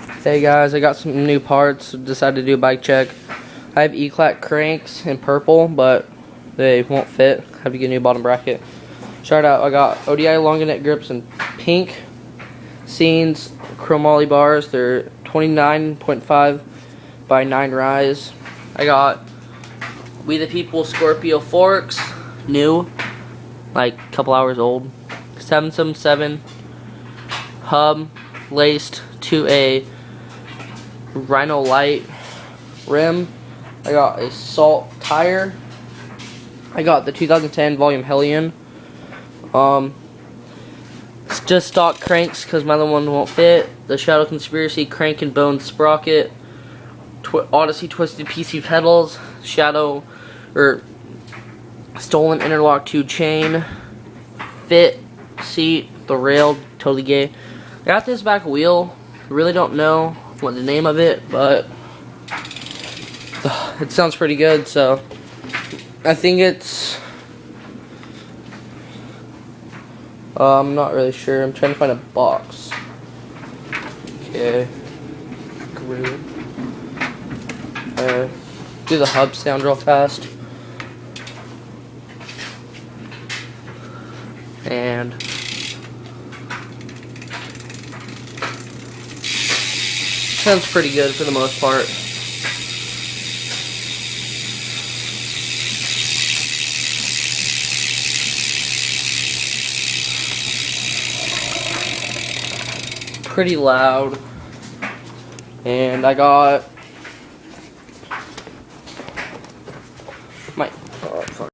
Hey guys, I got some new parts, decided to do a bike check. I have E-Clack cranks in purple, but they won't fit. Have to get a new bottom bracket. Start out, I got ODI Longinet grips in pink. Scenes chromoly bars, they're 29.5 by 9 rise. I got We the People Scorpio forks, new, like a couple hours old. 777 hub, laced to a Rhino Light rim. I got a Salt tire. I got the 2010 Volume Hellion. It's just stock cranks because my other one won't fit. The Shadow Conspiracy crank and bone sprocket. Odyssey Twisted PC pedals. Shadow Stolen Interlock 2 chain. Fit seat. The rail, totally gay. I got this back wheel. Really don't know what the name of it, but it sounds pretty good, so I think it's I'm not really sure. I'm trying to find a box. Okay. Do the hub sound real fast. And sounds pretty good for the most part. Pretty loud. And I got